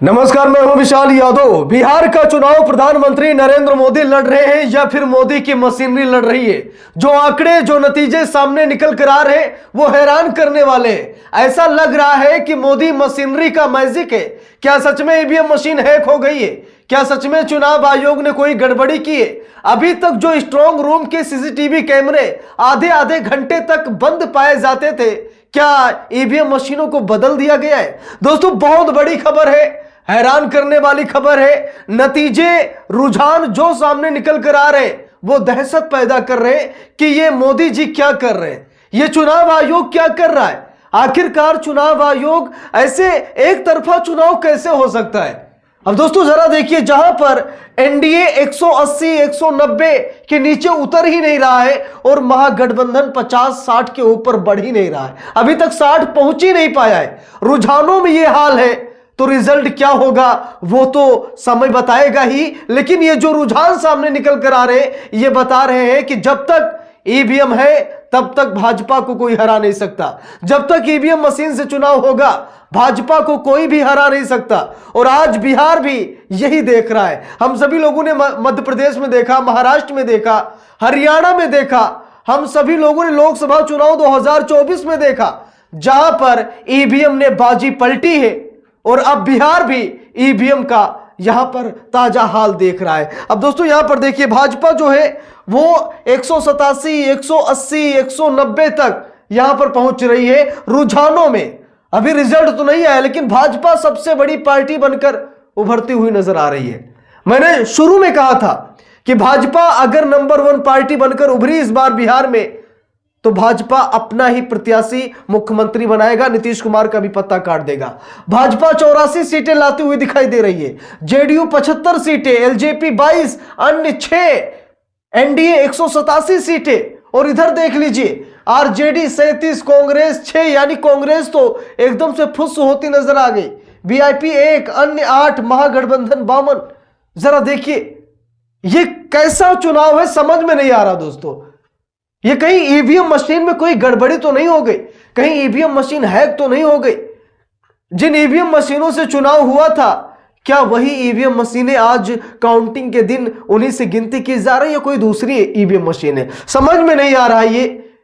नमस्कार, मैं हूं विशाल यादव। बिहार का चुनाव प्रधानमंत्री नरेंद्र मोदी लड़ रहे हैं या फिर मोदी की मशीनरी लड़ रही है? जो आंकड़े, जो नतीजे सामने निकल कर आ रहे हैं वो हैरान करने वाले हैं। ऐसा लग रहा है कि मोदी मशीनरी का मैजिक है। क्या सच में ईवीएम मशीन हैक हो गई है? क्या सच में चुनाव आयोग ने कोई गड़बड़ी की है? अभी तक जो स्ट्रांग रूम के सीसीटीवी कैमरे आधे आधे घंटे तक बंद पाए जाते थे, क्या ईवीएम मशीनों को बदल दिया गया है? दोस्तों, बहुत बड़ी खबर है, हैरान करने वाली खबर है। नतीजे, रुझान जो सामने निकल कर आ रहे हैं वो दहशत पैदा कर रहे हैं कि ये मोदी जी क्या कर रहे हैं, ये चुनाव आयोग क्या कर रहा है। आखिरकार चुनाव आयोग ऐसे एक तरफा चुनाव कैसे हो सकता है? अब दोस्तों जरा देखिए, जहां पर एनडीए 180 190 के नीचे उतर ही नहीं रहा है और महागठबंधन 50-60 के ऊपर बढ़ ही नहीं रहा है, अभी तक 60 पहुंच ही नहीं पाया है। रुझानों में यह हाल है तो रिजल्ट क्या होगा वो तो समय बताएगा ही। लेकिन ये जो रुझान सामने निकल कर आ रहे हैं ये बता रहे हैं कि जब तक ईवीएम है तब तक भाजपा को कोई हरा नहीं सकता। जब तक ईवीएम मशीन से चुनाव होगा भाजपा को कोई भी हरा नहीं सकता। और आज बिहार भी यही देख रहा है। हम सभी लोगों ने मध्य प्रदेश में देखा, महाराष्ट्र में देखा, हरियाणा में देखा, हम सभी लोगों ने लोकसभा चुनाव 2024 में देखा, जहां पर ईवीएम ने बाजी पलटी है। और अब बिहार भी ईवीएम का यहां पर ताजा हाल देख रहा है। अब दोस्तों यहां पर देखिए, भाजपा जो है वो 187, 180, 190 तक यहां पर पहुंच रही है रुझानों में। अभी रिजल्ट तो नहीं आया लेकिन भाजपा सबसे बड़ी पार्टी बनकर उभरती हुई नजर आ रही है। मैंने शुरू में कहा था कि भाजपा अगर नंबर 1 पार्टी बनकर उभरी इस बार बिहार में तो भाजपा अपना ही प्रत्याशी मुख्यमंत्री बनाएगा, नीतीश कुमार का भी पत्ता काट देगा। भाजपा 84 सीटें लाती हुई दिखाई दे रही है, जेडीयू 75 सीटें, एलजेपी 22, अन्य 6, एनडीए 187 सीटें। और इधर देख लीजिए, आरजेडी 37, कांग्रेस 6, यानी कांग्रेस तो एकदम से फुस होती नजर आ गई। वीआईपी 1, अन्य 8, महागठबंधन 52। जरा देखिए ये कैसा चुनाव है, समझ में नहीं आ रहा दोस्तों। ये कहीं ईवीएम मशीन में कोई गड़बड़ी तो नहीं हो गई? कहीं ईवीएम मशीन हैक तो नहीं हो गई? जिन ईवीएम मशीनों से चुनाव हुआ था क्या वही ईवीएम मशीनें आज काउंटिंग के दिन उन्हीं से गिनती की जा रही है, कोई दूसरी ईवीएम मशीन है? समझ में नहीं आ रहा है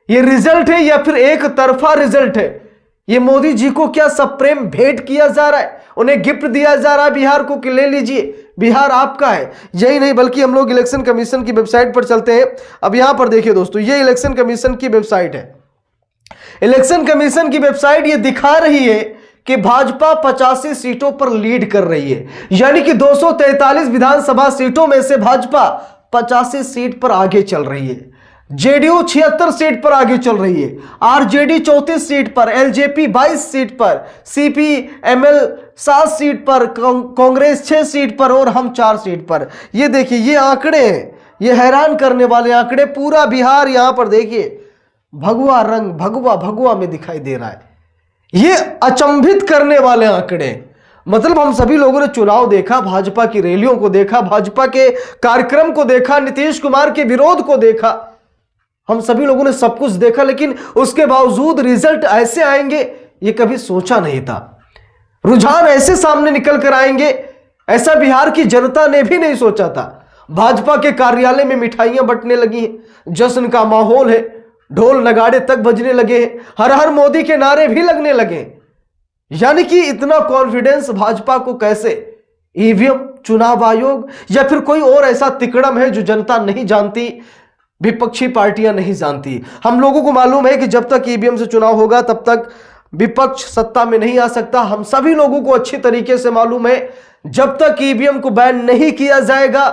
ये रिजल्ट है या फिर एक तरफा रिजल्ट है। ये मोदी जी को क्या सप्रेम भेंट किया जा रहा है, उन्हें गिफ्ट दिया जा रहा है बिहार को कि ले लीजिए, बिहार आपका है। यही नहीं बल्कि हम लोग इलेक्शन कमीशन की वेबसाइट पर चलते हैं। अब यहां पर देखिए दोस्तों, ये इलेक्शन कमीशन की वेबसाइट है। इलेक्शन कमीशन की वेबसाइट ये दिखा रही है कि भाजपा 85 सीटों पर लीड कर रही है, यानी कि 243 विधानसभा सीटों में से भाजपा 85 सीट पर आगे चल रही है। जेडीयू 76 सीट पर आगे चल रही है, आरजेडी 34 सीट पर, एलजेपी 22 सीट पर, सीपीएमएल 7 सीट पर, कांग्रेस 6 सीट पर और हम 4 सीट पर। ये देखिए, ये आंकड़े हैं, ये हैरान करने वाले आंकड़े। पूरा बिहार यहां पर देखिए भगवा रंग, भगवा में दिखाई दे रहा है। ये अचंभित करने वाले आंकड़े। मतलब हम सभी लोगों ने चुनाव देखा, भाजपा की रैलियों को देखा, भाजपा के कार्यक्रम को देखा, नीतीश कुमार के विरोध को देखा, हम सभी लोगों ने सब कुछ देखा, लेकिन उसके बावजूद रिजल्ट ऐसे आएंगे ये कभी सोचा नहीं था। रुझान ऐसे सामने निकल कर आएंगे ऐसा बिहार की जनता ने भी नहीं सोचा था। भाजपा के कार्यालय में मिठाइयां बंटने लगी हैं, जश्न का माहौल है, ढोल नगाड़े तक बजने लगे हैं, हर हर मोदी के नारे भी लगने लगे। यानी कि इतना कॉन्फिडेंस भाजपा को कैसे? ईवीएम, चुनाव आयोग या फिर कोई और ऐसा तिकड़म है जो जनता नहीं जानती, विपक्षी पार्टियां नहीं जानती। हम लोगों को मालूम है कि जब तक ईवीएम से चुनाव होगा तब तक विपक्ष सत्ता में नहीं आ सकता। हम सभी लोगों को अच्छी तरीके से मालूम है जब तक ईवीएम को बैन नहीं किया जाएगा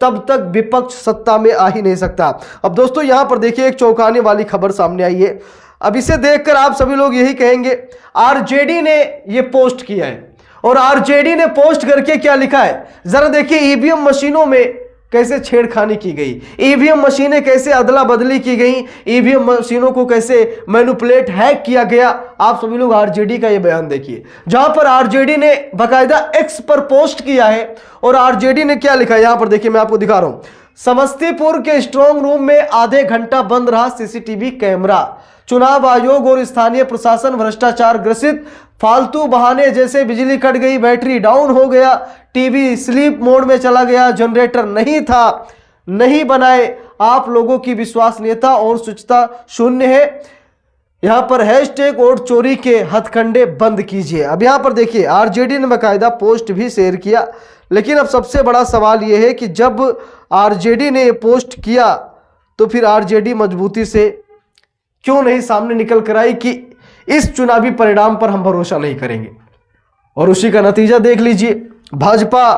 तब तक विपक्ष सत्ता में आ ही नहीं सकता। अब दोस्तों यहां पर देखिए, एक चौंकाने वाली खबर सामने आई है। अब इसे देखकर आप सभी लोग यही कहेंगे, आरजेडी ने यह पोस्ट किया है। और आरजेडी ने पोस्ट करके क्या लिखा है, जरा देखिए। ईवीएम मशीनों में कैसे छेड़खानी की गई, ईवीएम मशीनें कैसे अदला बदली की गई, ईवीएम मशीनों को कैसे मैनिपुलेट, हैक किया गया। आप सभी लोग आरजेडी का ये बयान देखिए, जहां पर आरजेडी ने बाकायदा एक्स पर पोस्ट किया है। और आरजेडी ने क्या लिखा है यहां पर देखिए, मैं आपको दिखा रहा हूं। समस्तीपुर के स्ट्रांग रूम में आधे घंटा बंद रहा सीसीटीवी कैमरा। चुनाव आयोग और स्थानीय प्रशासन भ्रष्टाचार ग्रसित, फालतू बहाने जैसे बिजली कट गई, बैटरी डाउन हो गया, टीवी स्लीप मोड में चला गया, जनरेटर नहीं था, नहीं बनाए, आप लोगों की विश्वसनीयता और शुचिता शून्य है। यहां पर हैशटैग वोट चोरी के हथकंडे बंद कीजिए। अब यहां पर देखिए आरजेडी ने बाकायदा पोस्ट भी शेयर किया, लेकिन अब सबसे बड़ा सवाल यह है कि जब आरजेडी ने ये पोस्ट किया तो फिर आरजेडी मजबूती से क्यों नहीं सामने निकल कर आई कि इस चुनावी परिणाम पर हम भरोसा नहीं करेंगे। और उसी का नतीजा देख लीजिए, भाजपा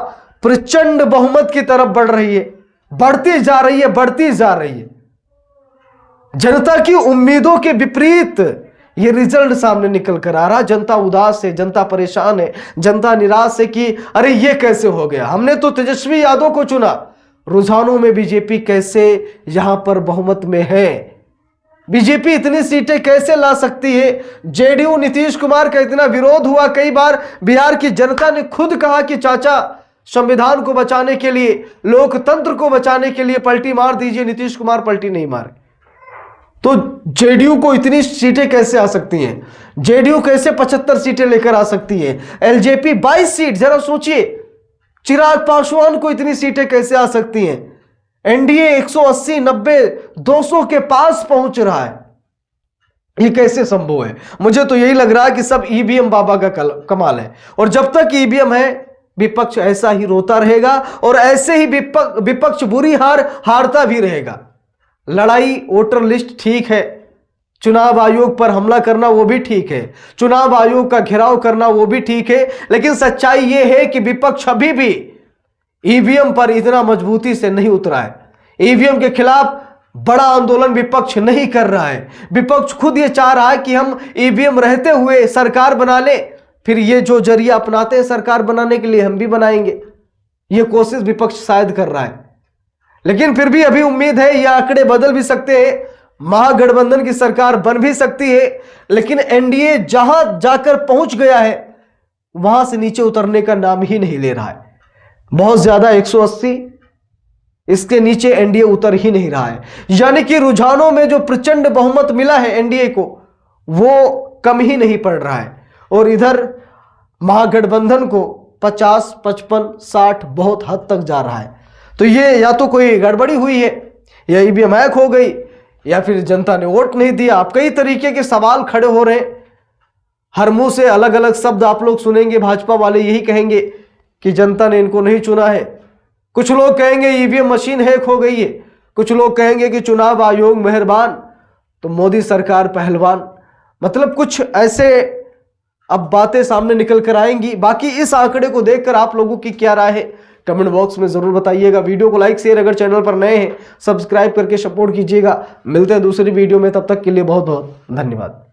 प्रचंड बहुमत की तरफ बढ़ रही है, बढ़ती जा रही है, बढ़ती जा रही है। जनता की उम्मीदों के विपरीत ये रिजल्ट सामने निकल कर आ रहा। जनता उदास है, जनता परेशान है, जनता निराश है कि अरे ये कैसे हो गया, हमने तो तेजस्वी यादव को चुना। रुझानों में बीजेपी कैसे यहां पर बहुमत में है, बीजेपी इतनी सीटें कैसे ला सकती है। जेडीयू नीतीश कुमार का इतना विरोध हुआ, कई बार बिहार की जनता ने खुद कहा कि चाचा संविधान को बचाने के लिए, लोकतंत्र को बचाने के लिए पलटी मार दीजिए, नीतीश कुमार पलटी नहीं मारे। तो जेडीयू को इतनी सीटें कैसे आ सकती हैं, जेडीयू कैसे 75 सीटें लेकर आ सकती है, एलजेपी 22 सीट, जरा सोचिए चिराग पासवान को इतनी सीटें कैसे आ सकती हैं, एनडीए 180, 90, 200 के पास पहुंच रहा है, ये कैसे संभव है। मुझे तो यही लग रहा है कि सब ईवीएम बाबा का कमाल है, और जब तक ईवीएम है विपक्ष ऐसा ही रोता रहेगा और ऐसे ही विपक्ष बुरी हार हारता भी रहेगा। लड़ाई वोटर लिस्ट ठीक है, चुनाव आयोग पर हमला करना वो भी ठीक है, चुनाव आयोग का घेराव करना वो भी ठीक है, लेकिन सच्चाई ये है कि विपक्ष अभी भी ईवीएम पर इतना मजबूती से नहीं उतरा है। ईवीएम के खिलाफ बड़ा आंदोलन विपक्ष नहीं कर रहा है। विपक्ष खुद ये चाह रहा है कि हम ईवीएम रहते हुए सरकार बना ले, फिर ये जो जरिया अपनाते हैं सरकार बनाने के लिए हम भी बनाएंगे। ये कोशिश विपक्ष शायद कर रहा है, लेकिन फिर भी अभी उम्मीद है ये आंकड़े बदल भी सकते हैं, महागठबंधन की सरकार बन भी सकती है, लेकिन एनडीए जहां जाकर पहुंच गया है वहां से नीचे उतरने का नाम ही नहीं ले रहा है। बहुत ज्यादा 180, इसके नीचे एनडीए उतर ही नहीं रहा है। यानी कि रुझानों में जो प्रचंड बहुमत मिला है एनडीए को वो कम ही नहीं पड़ रहा है, और इधर महागठबंधन को 50, 55, 60 बहुत हद तक जा रहा है। तो ये या तो कोई गड़बड़ी हुई है, या ईवीएम हैक हो गई, या फिर जनता ने वोट नहीं दिया। आप कई तरीके के सवाल खड़े हो रहे हैं, हर मुंह से अलग अलग शब्द आप लोग सुनेंगे। भाजपा वाले यही कहेंगे कि जनता ने इनको नहीं चुना है, कुछ लोग कहेंगे ईवीएम मशीन हैक हो गई है, कुछ लोग कहेंगे कि चुनाव आयोग मेहरबान तो मोदी सरकार पहलवान। मतलब कुछ ऐसे अब बातें सामने निकल कर आएंगी। बाकी इस आंकड़े को देखकर आप लोगों की क्या राय है कमेंट बॉक्स में जरूर बताइएगा। वीडियो को लाइक शेयर, अगर चैनल पर नए हैं सब्सक्राइब करके सपोर्ट कीजिएगा। मिलते हैं दूसरी वीडियो में, तब तक के लिए बहुत बहुत धन्यवाद।